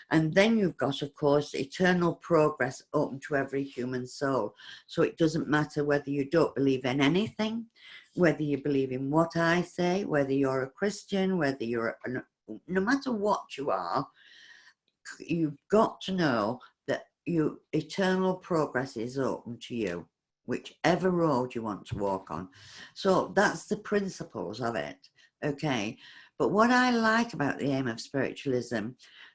And then you've got, of course, eternal progress open to every human soul. So it doesn't matter whether you don't believe in anything, whether you believe in what I say, whether you're a Christian, whether you're, no matter what you are, you've got to know that eternal progress is open to you, whichever road you want to walk on. So that's the principles of it, okay? But what I like about the aim of spiritualism,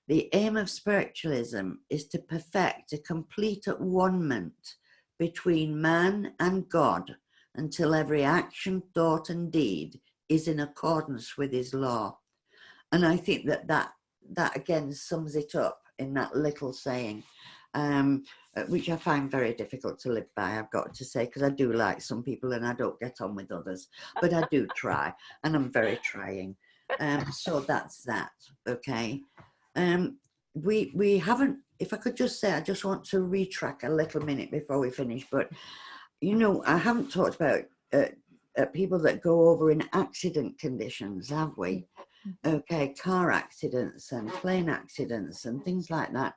the aim of spiritualism is to perfect a complete at-one-ment between man and God, until every action, thought, and deed is in accordance with his law. And I think that again sums it up in that little saying, which I find very difficult to live by, I've got to say, because I do like some people and I don't get on with others, but I do try, and I'm very trying. So that's that, okay? We haven't, if I could just say, I just want to retrack a little minute before we finish, but you know, I haven't talked about people that go over in accident conditions, have we? Okay, car accidents and plane accidents and things like that.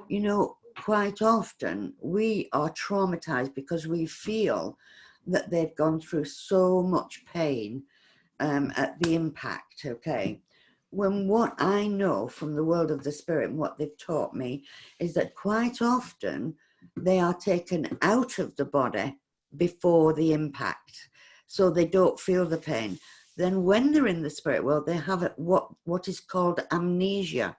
You know, quite often we are traumatized because we feel that they've gone through so much pain at the impact, okay? When what I know from the world of the spirit and what they've taught me is that quite often they are taken out of the body before the impact, so they don't feel the pain. Then when they're in the spirit world, they have what is called amnesia.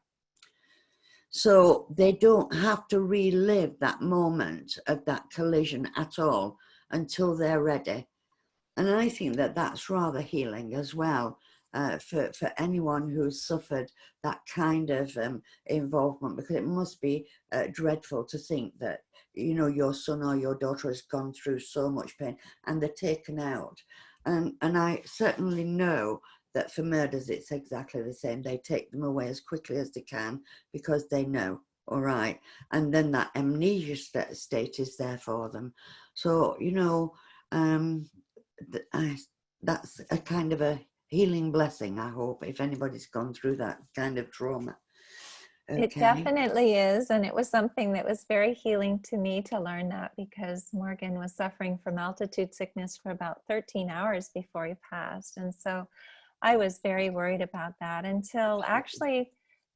So they don't have to relive that moment of that collision at all until they're ready. And I think that that's rather healing as well, for anyone who's suffered that kind of involvement, because it must be dreadful to think that, you know, your son or your daughter has gone through so much pain and they're taken out. And I certainly know that for murders, it's exactly the same. They take them away as quickly as they can because they know, all right. And then that amnesia state is there for them. So, you know, that's a kind of a healing blessing, I hope, if anybody's gone through that kind of trauma. Okay. It definitely is. And it was something that was very healing to me to learn that, because Morgan was suffering from altitude sickness for about 13 hours before he passed. And so I was very worried about that until actually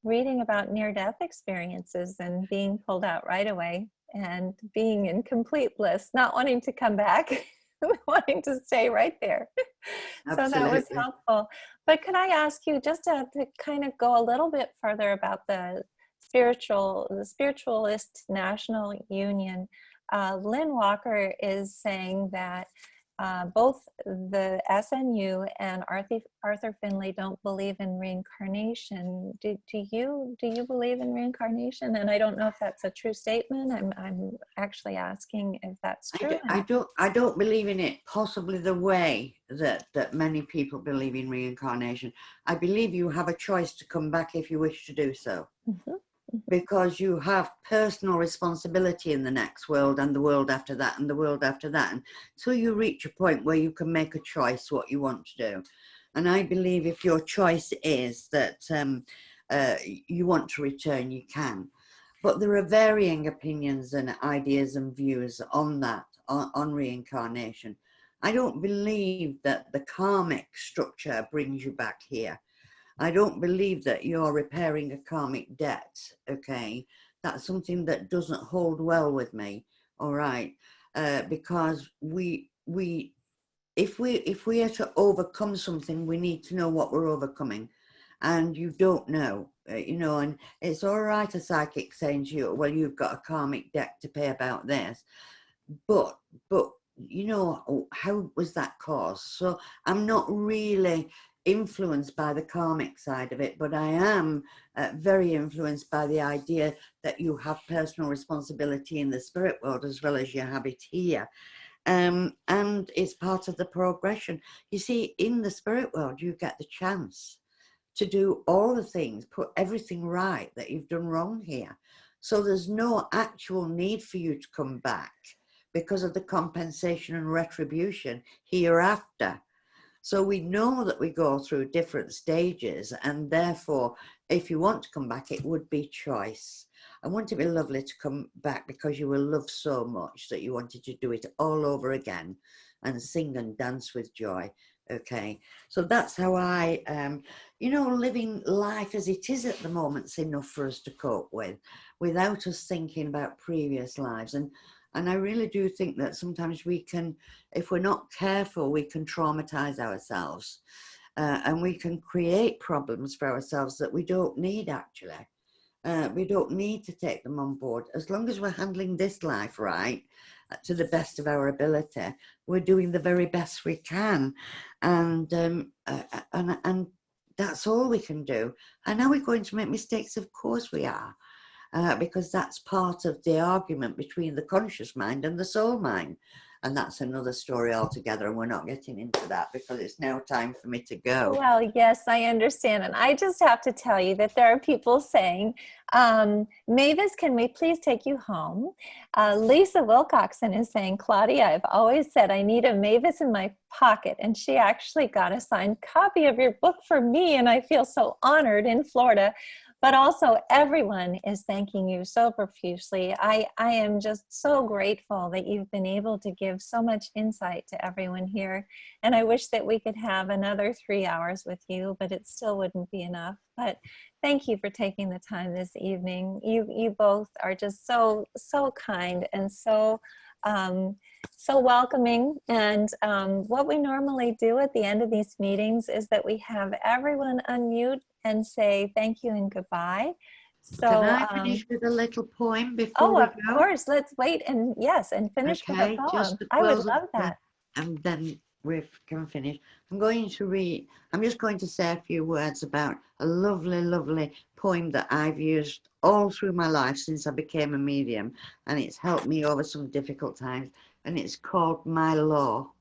reading about near-death experiences and being pulled out right away and being in complete bliss, not wanting to come back, wanting to stay right there. So that was helpful. But could I ask you just to kind of go a little bit further about the Spiritualist National Union? Lynn Walker is saying that both the SNU and Arthur Finley don't believe in reincarnation. Do you believe in reincarnation? And I don't know if that's a true statement. I'm actually asking if that's true. I don't believe in it possibly the way that many people believe in reincarnation. I believe you have a choice to come back if you wish to do so. Mm-hmm. Because you have personal responsibility in the next world and the world after that and the world after that, until you reach a point where you can make a choice what you want to do. And I believe if your choice is that you want to return, you can. But there are varying opinions and ideas and views on that, on reincarnation. I don't believe that the karmic structure brings you back here. I don't believe that you're repairing a karmic debt, okay? That's something that doesn't hold well with me, all right? Because if we are to overcome something, we need to know what we're overcoming. And you don't know, you know, and it's all right a psychic saying to you, well, you've got a karmic debt to pay about this. But you know, how was that caused? So I'm not really influenced by the karmic side of it, but I am very influenced by the idea that you have personal responsibility in the spirit world as well as you have it here. And it's part of the progression. You see, in the spirit world, you get the chance to do all the things, put everything right that you've done wrong here. So there's no actual need for you to come back because of the compensation and retribution hereafter. So we know that we go through different stages, and therefore, if you want to come back, it would be choice. And wouldn't it be lovely to come back because you were loved so much that you wanted to do it all over again and sing and dance with joy? Okay, so that's how I, you know, living life as it is at the moment's enough for us to cope with, without us thinking about previous lives. And I really do think that sometimes we can, if we're not careful, we can traumatize ourselves and we can create problems for ourselves that we don't need actually. We don't need to take them on board. As long as we're handling this life right, to the best of our ability, we're doing the very best we can. And that's all we can do. And are we going to make mistakes? Of course we are. Because that's part of the argument between the conscious mind and the soul mind. And that's another story altogether, and we're not getting into that because it's now time for me to go. Well, yes, I understand. And I just have to tell you that there are people saying, Mavis, can we please take you home? Lisa Wilcoxon is saying, Claudia, I've always said I need a Mavis in my pocket. And she actually got a signed copy of your book for me. And I feel so honored in Florida. but also everyone is thanking you so profusely. I am just so grateful that you've been able to give so much insight to everyone here. And I wish that we could have another 3 hours with you, but it still wouldn't be enough. But thank you for taking the time this evening. You both are just so kind and so welcoming. And what we normally do at the end of these meetings is that we have everyone unmute and say thank you and goodbye. So can I finish with a little poem before oh, we of go? course, let's wait and finish with a poem. Just to I would close love that. And then we can finish. I'm just going to say a few words about a lovely, lovely poem that I've used all through my life since I became a medium, and it's helped me over some difficult times, and it's called My Law.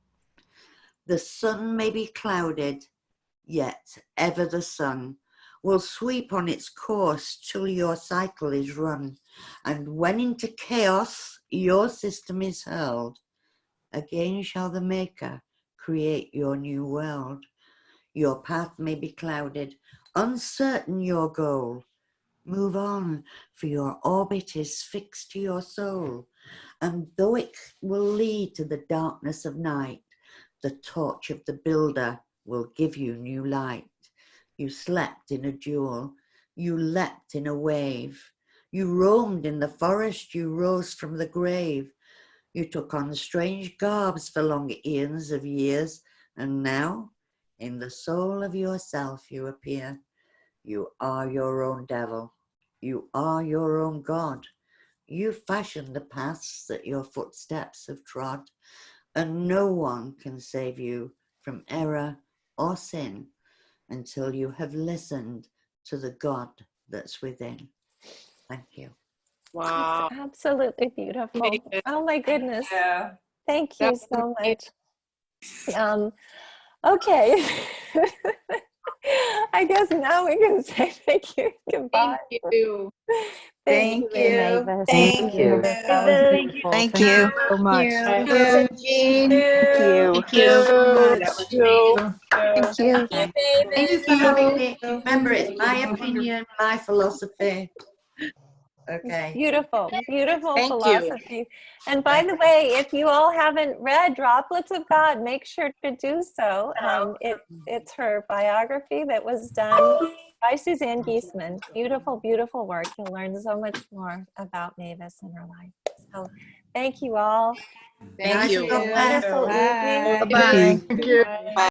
The sun may be clouded, yet ever the sun will sweep on its course till your cycle is run, and when into chaos your system is hurled, again shall the Maker create your new world. Your path may be clouded, uncertain your goal. Move on, for your orbit is fixed to your soul. And though it will lead to the darkness of night, the torch of the builder will give you new light. You slept in a jewel, you leapt in a wave. You roamed in the forest, you rose from the grave. You took on strange garbs for long eons of years, and now, in the soul of yourself you appear. You are your own devil. You are your own God. You fashioned the paths that your footsteps have trod, and no one can save you from error or sin until you have listened to the God that's within. Thank you. Wow. That's absolutely beautiful. Mavis. Oh my goodness. Yeah. Thank That you was so amazing. much. Okay. I guess now we can say thank you. Goodbye. Thank you. Thank you, Mavis. Thank you. That was beautiful. Thank you so much. Thank Jean. Thank Thank you so much. That was amazing. Thank you. Thank you for having me. Remember, it's my opinion, my philosophy. Okay. Beautiful, beautiful Thank you. philosophy. And by the way, if you all haven't read Droplets of God, make sure to do so. It's her biography that was done by Suzanne Giesemann. Beautiful, beautiful work. You'll learn so much more about Mavis and her life. So thank you all. Thank you. Wonderful evening. Bye-bye. Thank you. Bye.